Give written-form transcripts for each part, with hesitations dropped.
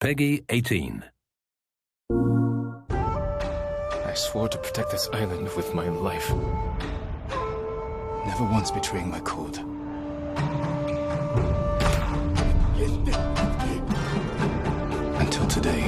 Peggy 18. I swore to protect this island with my life. Never once betraying my code. Until today.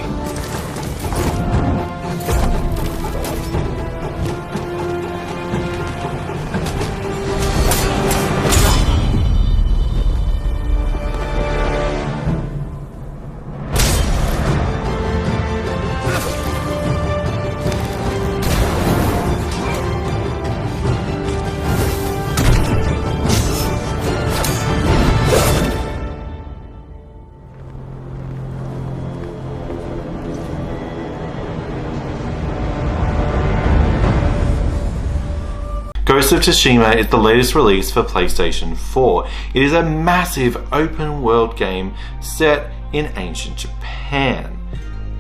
Ghost of Tsushima is the latest release for PlayStation 4. It is a massive open world game set in ancient Japan.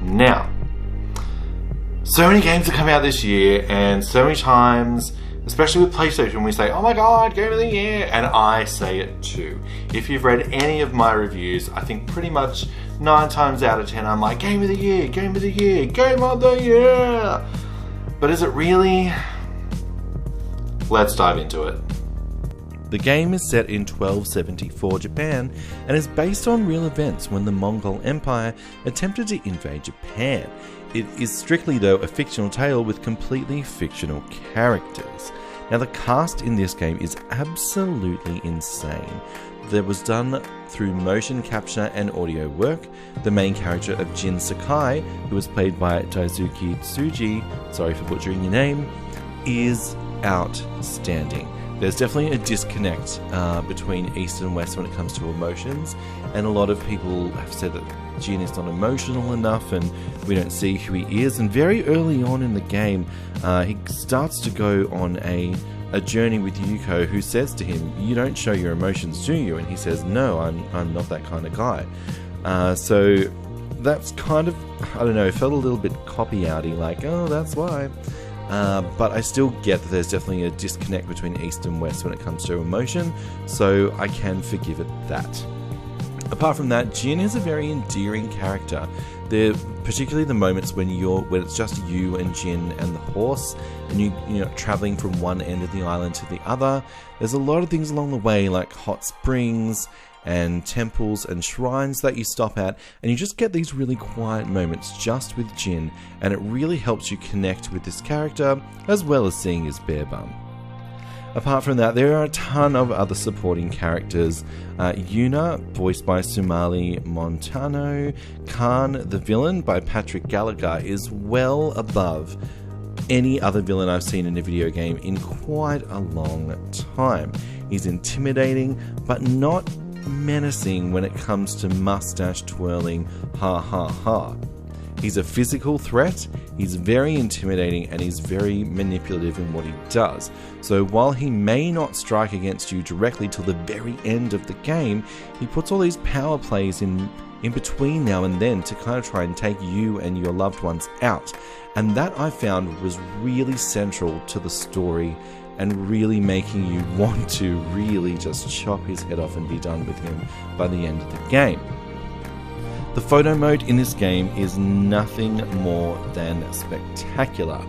Now, so many games have come out this year, and so many times, especially with PlayStation, we say, oh my god, game of the year, and I say it too. If you've read any of my reviews, I think pretty much 9 times out of 10 I'm like, game of the year, game of the year, game of the year! But is it really? Let's dive into it. The game is set in 1274 Japan and is based on real events when the Mongol Empire attempted to invade Japan. It is strictly, though, a fictional tale with completely fictional characters. Now, the cast in this game is absolutely insane. That was done through motion capture and audio work. The main character of Jin Sakai, who was played by Daisuke Tsuji, sorry for butchering your name, is outstanding. There's definitely a disconnect between East and West when it comes to emotions, and a lot of people have said that Jin is not emotional enough and we don't see who he is. And very early on in the game, he starts to go on a journey with Yuko, who says to him, you don't show your emotions, do you? And he says, no, I'm not that kind of guy. So that's kind of, I don't know, felt a little bit copy-outy, like, oh, that's why. But I still get that there's definitely a disconnect between East and West when it comes to emotion, so I can forgive it that. Apart from that, Jin is a very endearing character. There, particularly the moments when it's just you and Jin and the horse, and you're traveling from one end of the island to the other. There's a lot of things along the way, like hot springs and temples and shrines that you stop at, and you just get these really quiet moments just with Jin, and it really helps you connect with this character as well as seeing his bare bum. Apart from that, there are a ton of other supporting characters. Yuna, voiced by Sumali Montano. Khan, the villain, by Patrick Gallagher, is well above any other villain I've seen in a video game in quite a long time. He's intimidating, but not menacing when it comes to mustache twirling ha ha ha. He's a physical threat, he's very intimidating, and he's very manipulative in what he does. So while he may not strike against you directly till the very end of the game, he puts all these power plays in between now and then to kind of try and take you and your loved ones out. And that, I found, was really central to the story and really making you want to really just chop his head off and be done with him by the end of the game. The photo mode in this game is nothing more than spectacular.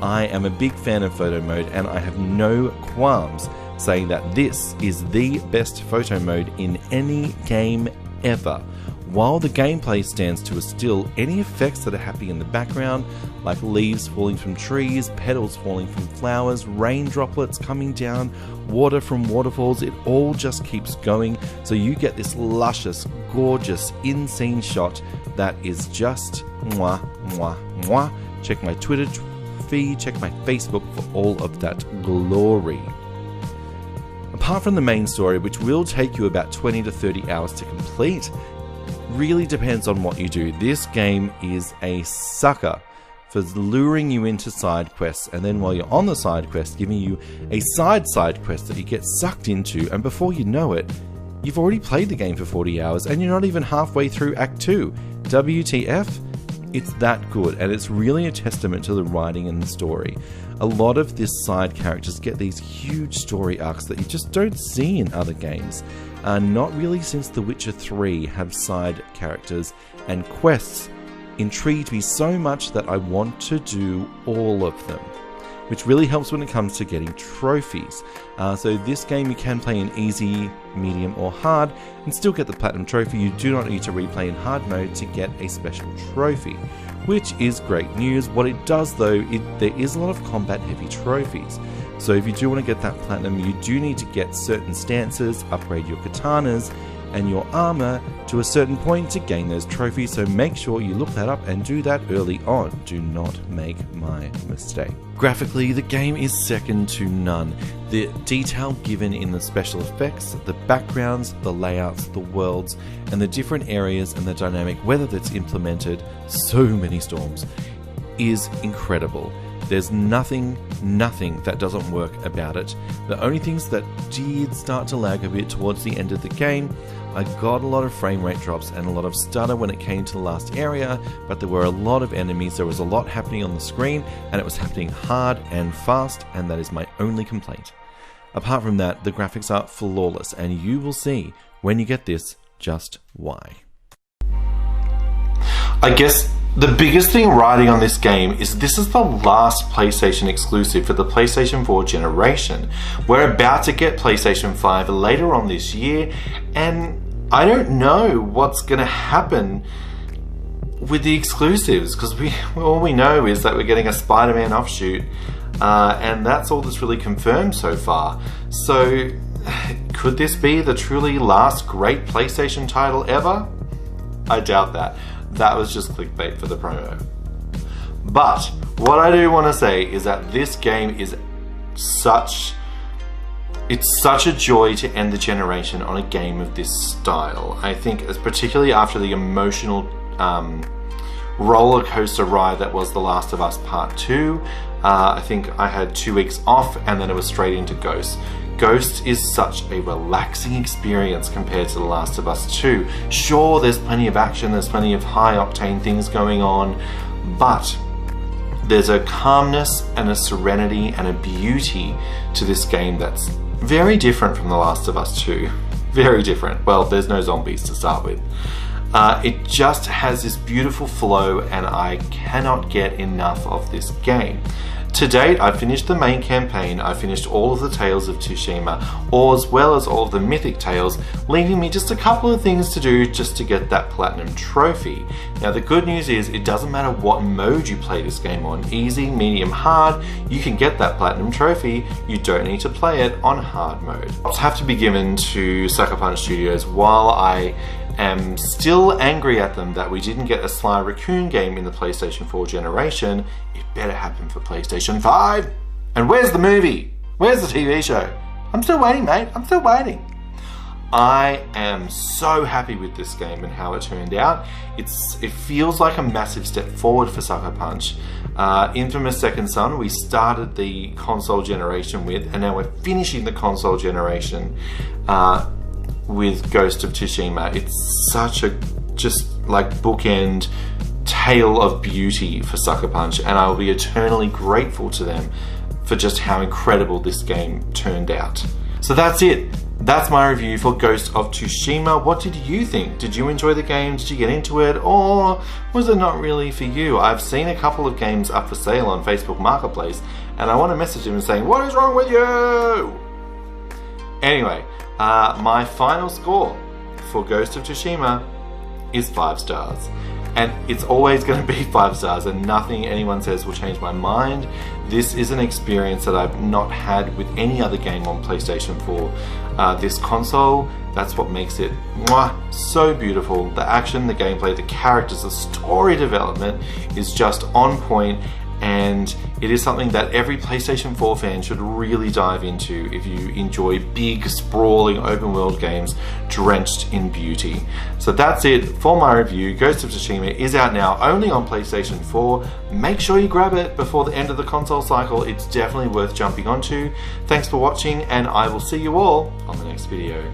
I am a big fan of photo mode, and I have no qualms saying that this is the best photo mode in any game ever. While the gameplay stands to a still, any effects that are happening in the background, like leaves falling from trees, petals falling from flowers, rain droplets coming down, water from waterfalls, it all just keeps going, so you get this luscious, gorgeous, in-scene shot that is just mwah, mwah, mwah. Check my Twitter feed, check my Facebook for all of that glory. Apart from the main story, which will take you about 20 to 30 hours to complete, really depends on what you do. This game is a sucker for luring you into side quests, and then while you're on the side quest, giving you a side quest that you get sucked into, and before you know it, you've already played the game for 40 hours and you're not even halfway through Act 2. WTF? It's that good, and it's really a testament to the writing and the story. A lot of this side characters get these huge story arcs that you just don't see in other games. Not really since The Witcher 3 have side characters and quests intrigued me so much that I want to do all of them, which really helps when it comes to getting trophies. So this game you can play in easy, medium or hard and still get the platinum trophy. You do not need to replay in hard mode to get a special trophy, which is great news. What it does though, there is a lot of combat heavy trophies. So if you do want to get that platinum, you do need to get certain stances, upgrade your katanas and your armor to a certain point to gain those trophies, so make sure you look that up and do that early on. Do not make my mistake. Graphically, the game is second to none. The detail given in the special effects, the backgrounds, the layouts, the worlds, and the different areas and the dynamic weather that's implemented, so many storms, is incredible. There's nothing that doesn't work about it. The only things that did start to lag a bit towards the end of the game, I got a lot of frame rate drops and a lot of stutter when it came to the last area, but there were a lot of enemies, there was a lot happening on the screen, and it was happening hard and fast, and that is my only complaint. Apart from that, the graphics are flawless, and you will see when you get this just why. I guess the biggest thing riding on this game is this is the last PlayStation exclusive for the PlayStation 4 generation. We're about to get PlayStation 5 later on this year, and I don't know what's going to happen with the exclusives, because all we know is that we're getting a Spider-Man offshoot, and that's all that's really confirmed so far. So could this be the truly last great PlayStation title ever? I doubt that. That was just clickbait for the promo. But what I do want to say is that this game is such a joy to end the generation on a game of this style. I think, particularly after the emotional roller coaster ride that was The Last of Us Part 2. I think I had 2 weeks off and then it was straight into Ghost. Ghost is such a relaxing experience compared to The Last of Us 2. Sure, there's plenty of action, there's plenty of high octane things going on, but there's a calmness and a serenity and a beauty to this game that's very different from The Last of Us 2. Very different. Well, there's no zombies to start with. It just has this beautiful flow, and I cannot get enough of this game. To date, I've finished the main campaign, I've finished all of the Tales of Tsushima, as well as all of the Mythic Tales, leaving me just a couple of things to do just to get that Platinum Trophy. Now the good news is, it doesn't matter what mode you play this game on, easy, medium, hard, you can get that Platinum Trophy, you don't need to play it on hard mode. Props have to be given to Sucker Punch Studios. While I am still angry at them that we didn't get a Sly Raccoon game in the PlayStation 4 generation, it better happen for PlayStation 5. And where's the movie? Where's the TV show? I'm still waiting, mate. I'm still waiting. I am so happy with this game and how it turned out. It feels like a massive step forward for Sucker Punch. Infamous Second Son, we started the console generation with, and now we're finishing the console generation with Ghost of Tsushima. It's such a just like bookend tale of beauty for Sucker Punch, and I will be eternally grateful to them for just how incredible this game turned out. So that's it. That's my review for Ghost of Tsushima. What did you think? Did you enjoy the game? Did you get into it? Or was it not really for you? I've seen a couple of games up for sale on Facebook Marketplace, and I want to message them and saying, what is wrong with you? Anyway, my final score for Ghost of Tsushima is 5 stars. And it's always going to be 5 stars, and nothing anyone says will change my mind. This is an experience that I've not had with any other game on PlayStation 4. This console, that's what makes it so beautiful. The action, the gameplay, the characters, the story development is just on point, and it is something that every PlayStation 4 fan should really dive into if you enjoy big, sprawling, open world games drenched in beauty. So that's it for my review. Ghost of Tsushima is out now only on PlayStation 4. Make sure you grab it before the end of the console cycle. It's definitely worth jumping onto. Thanks for watching, and I will see you all on the next video.